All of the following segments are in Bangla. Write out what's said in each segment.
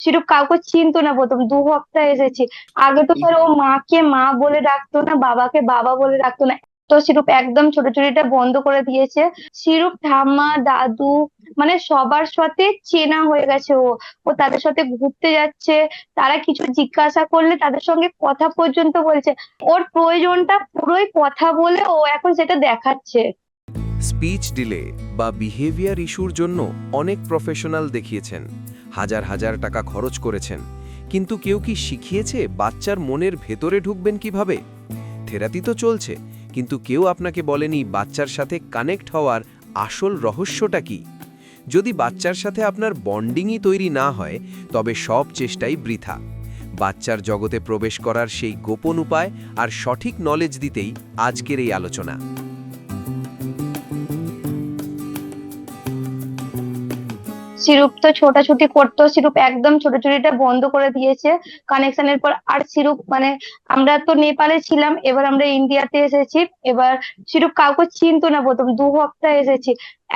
সিরুপ কাউকে চিনতো না, প্রথম 2 হপ্তাহ এসেছি। আগে তো স্যার ও মাকে মা বলে ডাকতো না, বাবাকে বাবা বলে ডাকতো না। তো সিরুপ একদম ছোটাছুটিটা বন্ধ করে দিয়েছে। সিরুপ ঠাম্মা দাদু মানে সবার সাথে চেনা হয়ে গেছে ও। ও তাদের সাথে ঘুরতে যাচ্ছে, তারা কিছু জিজ্ঞাসা করলে তাদের সঙ্গে কথা পর্যন্ত বলছে। ওর প্রয়োজনটা পুরোই কথা বলে ও এখন সেটা দেখাচ্ছে। স্পিচ ডিলে বা বিহেভিয়ার ইস্যুর জন্য অনেক প্রফেশনাল দেখিয়েছেন, হাজার হাজার টাকা খরচ করেছেন, কিন্তু কেউ কি শিখিয়েছে বাচ্চার মনের ভেতরে ঢুকবেন কিভাবে? থেরাপি তো চলছে, কিন্তু কেউ আপনাকে বলেনি বাচ্চার সাথে কানেক্ট হওয়ার আসল রহস্যটা কি। যদি বাচ্চার সাথে আপনার বন্ডিংই তৈরি না হয়, তবে সব চেষ্টাই বৃথা। বাচ্চার জগতে প্রবেশ করার সেই গোপন উপায় আর সঠিক নলেজ দিতেই আজকের এই আলোচনা। সিরুপ তো ছোটাছুটি করতো, সিরুপ একদম ছোটাছুটিটা বন্ধ করে দিয়েছে কানেকশনের পর। আর সিরুপ মানে আমরা তো নেপালে ছিলাম, এবার আমরা ইন্ডিয়াতে এসেছি। এবার সিরুপ কাউকে চিনতো না, প্রথম 2 হপ্তাহ এসেছি।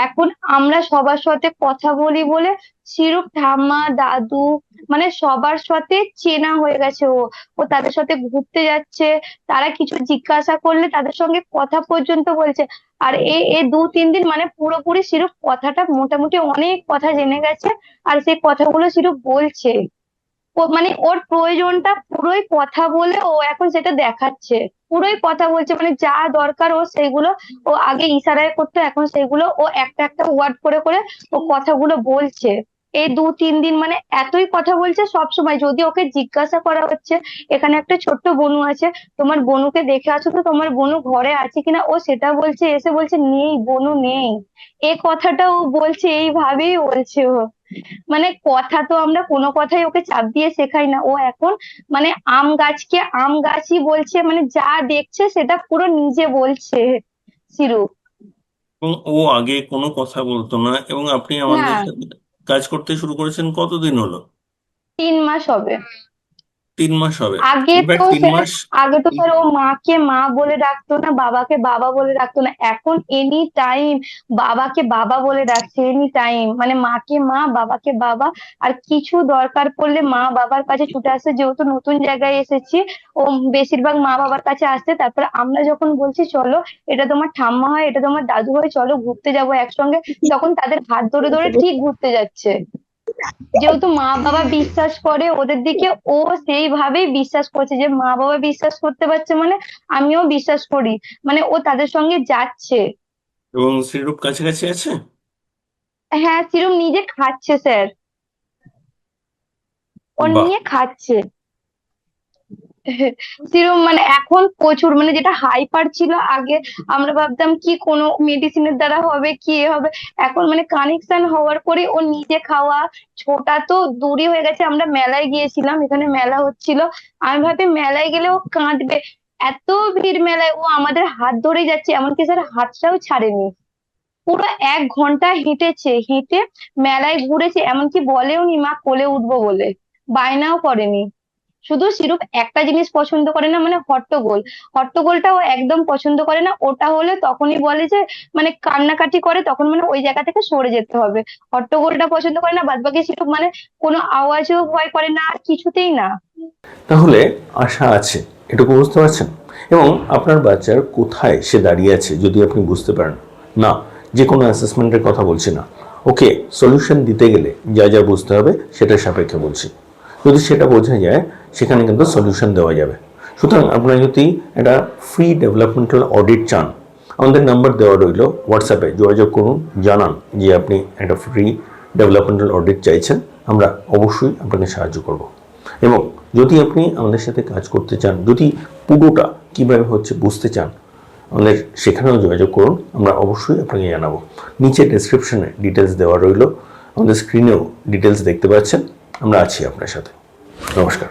এখন আমরা সবার সাথে কথা বলি বলে সিরুপ ঠাম্মা দাদু মানে সবার সাথে চেনা হয়ে গেছে ও। ও তাদের সাথে ঘুরতে যাচ্ছে, তারা কিছু জিজ্ঞাসা করলে তাদের সঙ্গে কথা পর্যন্ত বলছে। আর এই এই 2-3 দিন মানে পুরোপুরি সিরুপ কথাটা মোটামুটি অনেক কথা জেনে গেছে। আর সেই কথাগুলো সিরুপ বলছে। ও মানে ওর প্রয়োজনটা পুরোই কথা বলে ও এখন সেটা দেখাচ্ছে। পুরোই কথা বলছে, মানে যা দরকার ও সেইগুলো ও আগে ইশারায় করতো, এখন সেগুলো ও একটা একটা ওয়ার্ড করে করে ও কথাগুলো বলছে। এই 2-3 দিন মানে এতই কথা বলছে সব সময়। যদি ওকে জিজ্ঞাসা করা হচ্ছে, এখানে একটা ছোট্ট বনু আছে, তোমার বনুকে দেখে আছো তো, তোমার বনু ঘরে আছে কিনা, ও সেটা বলছে, এসে বলছে নেই, বনু নেই। এই কথাটা ও বলছে, এইভাবেই বলছে ও। মানে কথা তো আমরা কোনো কথাই ওকে চাপ দিয়ে শেখাই না। ও এখন মানে আম গাছকে আম গাছই বলছে, মানে যা দেখছে সেটা পুরো নিজে বলছে সিরু। এবং ও আগে কোনো কথা বলতো না, এবং আপনি না, আমাদের সাথে কাজ করতে শুরু করেছেন কতদিন হলো? 3 মাস হবে। 3 মাস হবে? আগে তো ইনফ্যাক্ট তিন স্যার মাস আগে তো স্যার ও মাকে মা বলে ডাকতো না, বাবাকে বাবা বলে ডাকতো না। এখন এনি টাইম বাবাকে বাবা বলে ডাকছে, এনি টাইম মানে মাকে মা বাবাকে বাবা। আর কিছু দরকার পড়লে মা বাবার কাছে ছুটে আসছে, যেহেতু নতুন জায়গায় এসেছি। ও বেশিরভাগ মা বাবার কাছে আসছে, তারপর আমরা যখন বলছি চলো এটা তোমার ঠাম্মা হয়, এটা তোমার দাদু হয়, চলো ঘুরতে যাবো একসঙ্গে, তখন তাদের হাত ধরে ধরে ঠিক ঘুরতে যাচ্ছে। যেহেতু মা বাবা বিশ্বাস করে ওদের দিকে, ও সেইভাবেই বিশ্বাস করছে যে মা বাবা বিশ্বাস করতে পারছে মানে আমিও বিশ্বাস করি। মানে ও তাদের সঙ্গে যাচ্ছে। এবং শ্রীরূপ কাছাকাছি আছে? হ্যাঁ, সিরুম নিজে খাচ্ছে স্যার, ও বাহ। নিয়ে খাচ্ছে। সিরুম মানে এখন প্রচুর, মানে যেটা হাইপার ছিল আগে, আমরা ভাবতাম কি কোনো মেডিসিনের দ্বারা হবে কি এ হবে, এখন মানে কানেকশন হওয়ার পরে ও নিজে খাওয়া। ছোটা তো দূরই হয়ে গেছে, আমরা মেলায় গিয়েছিলাম, এখানে মেলা হচ্ছিল। আমি ভাবি মেলায় গেলে ও কাঁদবে, এত ভিড় মেলায়। ও আমাদের হাত ধরে যাচ্ছে, এমনকি স্যার হাতটাও ছাড়েনি। পুরো 1 ঘন্টা হেঁটেছে, হেঁটে মেলায় ঘুরেছে, এমনকি বলেও নি মা কোলে উঠবো বলে, বায়নাও করেনি। শুধু সিরুপ একটা জিনিস পছন্দ করে না, মানে হট্টগোল। হট্টগোলটা ও একদম পছন্দ করে না, ওটা হলে তখনই বলে যে মানে কান্নাকাটি করে, তখন মানে ওই জায়গা থেকে সরে যেতে হবে। হট্টগোলটা পছন্দ করে না, বাদবাকি সিরুপ মানে কোনো আওয়াজও ভয় করে না, আর কিছুতেই না। তাহলে আশা আছে, এটুকু বুঝতে পারছেন? এবং আপনার বাচ্চার কোথায় সে দাঁড়িয়ে আছে যদি আপনি বুঝতে পারেন, না যে কোনো অ্যাসেসমেন্টের কথা বলছি না, ওকে সলিউশন দিতে গেলে যা যা বুঝতে হবে সেটার সাপেক্ষে বলছি। যদি সেটা বোঝা যায়, সেখানে কিন্তু সলিউশন দেওয়া যাবে। সুতরাং আপনারা যদি একটা ফ্রি ডেভেলপমেন্টাল অডিট চান, আমাদের নাম্বার দেওয়া রইল, হোয়াটসঅ্যাপে যোগাযোগ করুন, জানান যে আপনি একটা ফ্রি ডেভেলপমেন্টাল অডিট চাইছেন। আমরা অবশ্যই আপনাকে সাহায্য করব। এবং যদি আপনি আমাদের সাথে কাজ করতে চান, যদি পুরোটা কীভাবে হচ্ছে বুঝতে চান, আমাদের সেখানেও যোগাযোগ করুন, আমরা অবশ্যই আপনাকে জানাবো। নিচে ডেসক্রিপশনে ডিটেলস দেওয়া রইল, আমাদের স্ক্রিনেও ডিটেলস দেখতে পাচ্ছেন। আমরা আছি আপনার সাথে। নমস্কার।